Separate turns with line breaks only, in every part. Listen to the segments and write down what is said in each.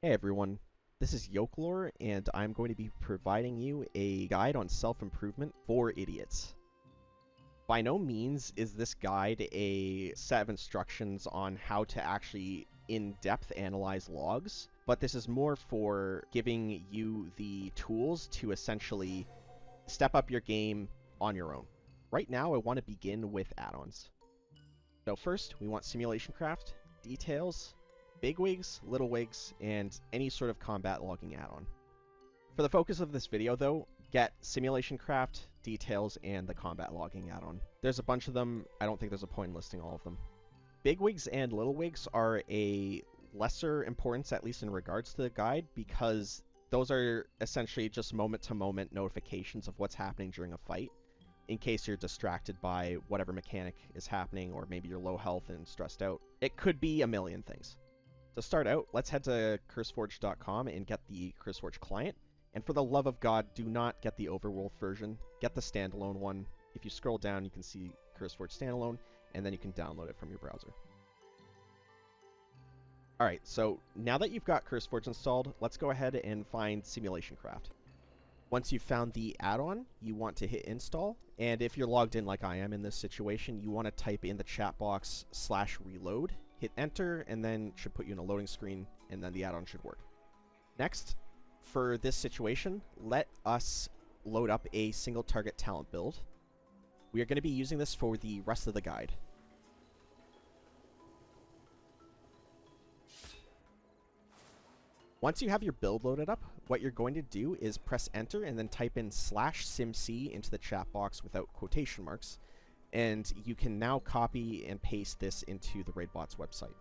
Hey everyone, this is youre, and I'm going to be providing you a guide on self-improvement for idiots. By no means is this guide a set of instructions on how to actually in-depth analyze logs, but this is more for giving you the tools to essentially step up your game on your own. Right now, I want to begin with add-ons. So first, we want SimulationCraft, details, bigwigs, littlewigs, and any sort of combat logging add-on. For the focus of this video, though, get SimulationCraft, details, and the combat logging add-on. There's a bunch of them. I don't think there's a point in listing all of them. Bigwigs and littlewigs are a lesser importance, at least in regards to the guide, because those are essentially just moment-to-moment notifications of what's happening during a fight, in case you're distracted by whatever mechanic is happening, or maybe you're low health and stressed out. It could be a million things. To start out, let's head to Curseforge.com and get the Curseforge client. And for the love of God, do not get the Overworld version. Get the standalone one. If you scroll down, you can see Curseforge standalone, and then you can download it from your browser. Alright, so now that you've got Curseforge installed, let's go ahead and find SimulationCraft. Once you've found the add-on, you want to hit install, and if you're logged in like I am in this situation, you want to type in the chat box /reload, hit enter, and then it should put you in a loading screen, and then the add-on should work. Next, for this situation, let us load up a single target talent build. We are going to be using this for the rest of the guide. Once you have your build loaded up, what you're going to do is press enter and then type in /simc into the chat box without quotation marks, and you can now copy and paste this into the Raidbots website.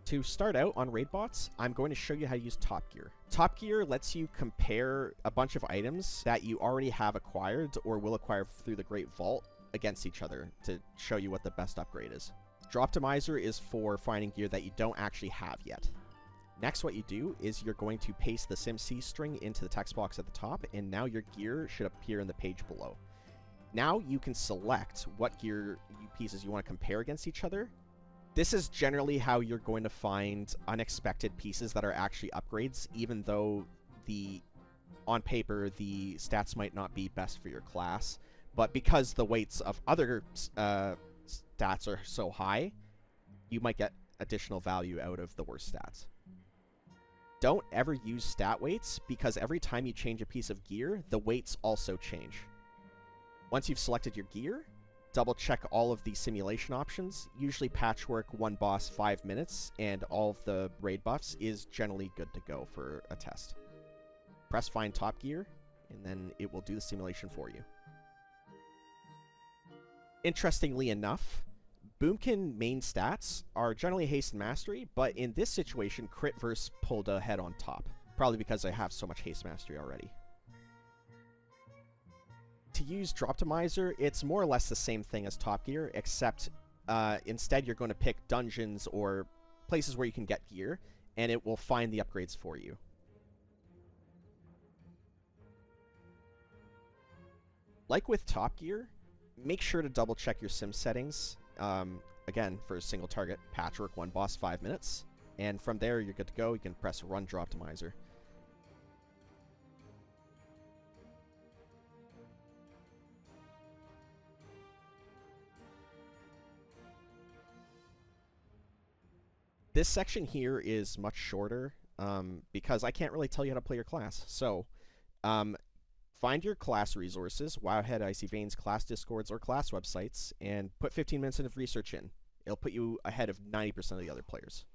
To start out on Raidbots, I'm going to show you how to use Topgear. Topgear lets you compare a bunch of items that you already have acquired or will acquire through the Great Vault against each other to show you what the best upgrade is. Droptimizer is for finding gear that you don't actually have yet. Next, what you do is you're going to paste the SimC string into the text box at the top, and now your gear should appear in the page below. Now you can select what gear pieces you want to compare against each other. This is generally how you're going to find unexpected pieces that are actually upgrades, even though on paper the stats might not be best for your class. But because the weights of other stats are so high, you might get additional value out of the worst stats. Don't ever use stat weights, because every time you change a piece of gear, the weights also change. Once you've selected your gear, double check all of the simulation options. Usually patchwork, 1 boss, 5 minutes, and all of the raid buffs is generally good to go for a test. Press find Topgear, and then it will do the simulation for you. Interestingly enough, Boomkin main stats are generally haste and mastery, but in this situation, crit verse pulled ahead on top. Probably because I have so much haste mastery already. To use Droptimizer, it's more or less the same thing as Topgear, except instead you're going to pick dungeons or places where you can get gear, and it will find the upgrades for you. Like with Topgear, make sure to double check your sim settings. Again, for a single target, patchwork, 1 boss, 5 minutes. And from there, you're good to go. You can press Run Droptimizer. This section here is much shorter because I can't really tell you how to play your class. So, find your class resources, Wowhead, Icyveins, class discords, or class websites, and put 15 minutes of research in. It'll put you ahead of 90% of the other players.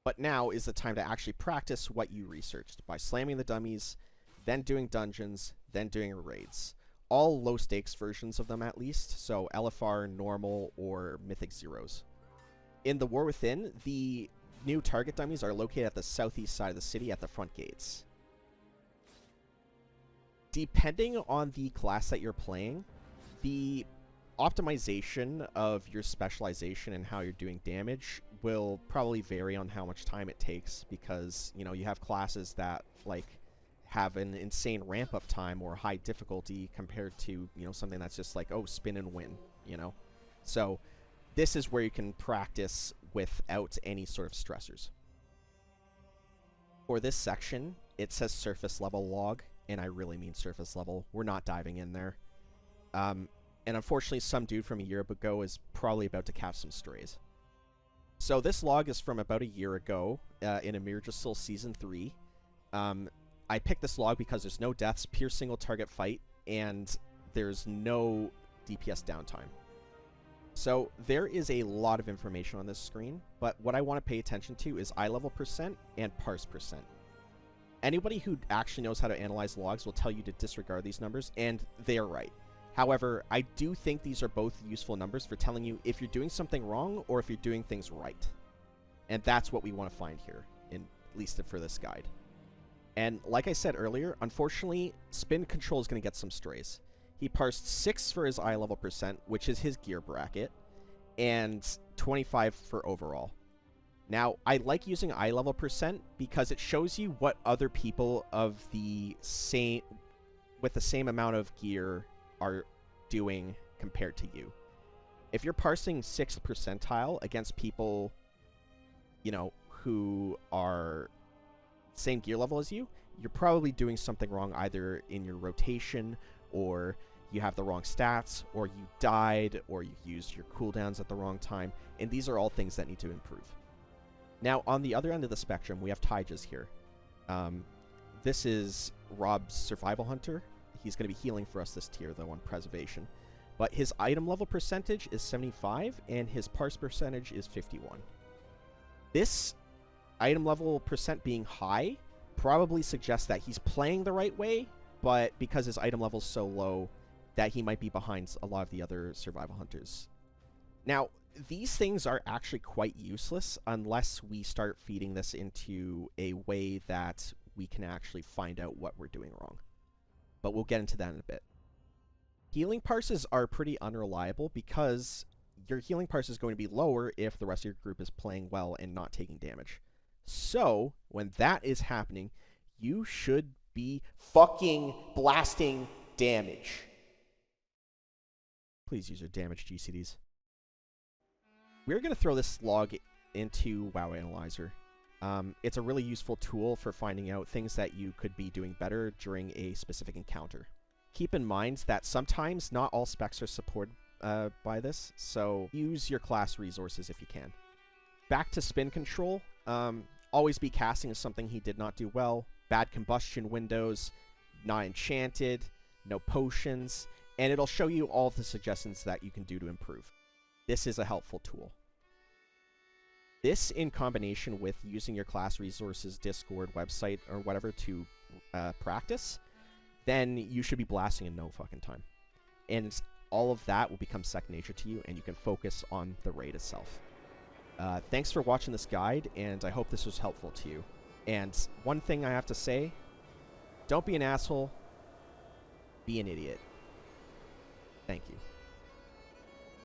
But now is the time to actually practice what you researched by slamming the dummies, then doing dungeons, then doing raids. All low-stakes versions of them at least, so LFR, normal, or Mythic Zeros. In the War Within, the new target dummies are located at the southeast side of the city at the front gates. Depending on the class that you're playing, the optimization of your specialization and how you're doing damage will probably vary on how much time it takes, because, you know, you have classes that, like, have an insane ramp-up time or high difficulty compared to, you know, something that's just like, oh, spin and win, you know? So this is where you can practice without any sort of stressors. For this section, it says surface level log, and I really mean surface level. We're not diving in there. And unfortunately, some dude from a year ago is probably about to catch some strays. So this log is from about a year ago in Emergisil Season 3. I picked this log because there's no deaths, pure single target fight, and there's no DPS downtime. So there is a lot of information on this screen, but what I want to pay attention to is eye level percent and parse percent. Anybody who actually knows how to analyze logs will tell you to disregard these numbers, and they're right. However, I do think these are both useful numbers for telling you if you're doing something wrong or if you're doing things right. And that's what we want to find here, at least for this guide. And like I said earlier, unfortunately, Spin Control is going to get some strays. He parsed 6 for his eye level percent, which is his gear bracket, and 25 for overall. Now, I like using eye level percent because it shows you what other people of the same, with the same amount of gear are doing compared to you. If you're parsing 6th percentile against people, you know, who are same gear level as you, you're probably doing something wrong either in your rotation, or you have the wrong stats, or you died, or you used your cooldowns at the wrong time, and these are all things that need to improve. Now, on the other end of the spectrum, we have Tyjas here. This is Rob's Survival Hunter. He's going to be healing for us this tier, though, on Preservation. But his item level percentage is 75, and his parse percentage is 51. This item level percent being high probably suggests that he's playing the right way, but because his item level is so low, that he might be behind a lot of the other Survival Hunters. Now, these things are actually quite useless unless we start feeding this into a way that we can actually find out what we're doing wrong. But we'll get into that in a bit. Healing parses are pretty unreliable because your healing parse is going to be lower if the rest of your group is playing well and not taking damage. So, when that is happening, you should be fucking blasting damage. Please use your damage GCDs. We're going to throw this log into WowAnalyzer. It's a really useful tool for finding out things that you could be doing better during a specific encounter. Keep in mind that sometimes not all specs are supported by this, so use your class resources if you can. Back to Spin Control. Always be casting is something he did not do well. Bad combustion windows, not enchanted, no potions, and it'll show you all of the suggestions that you can do to improve. This is a helpful tool. This, in combination with using your class resources, Discord, website, or whatever to practice, then you should be blasting in no fucking time. And all of that will become second nature to you, and you can focus on the raid itself. Thanks for watching this guide, and I hope this was helpful to you. And one thing I have to say, don't be an asshole, be an idiot. Thank you.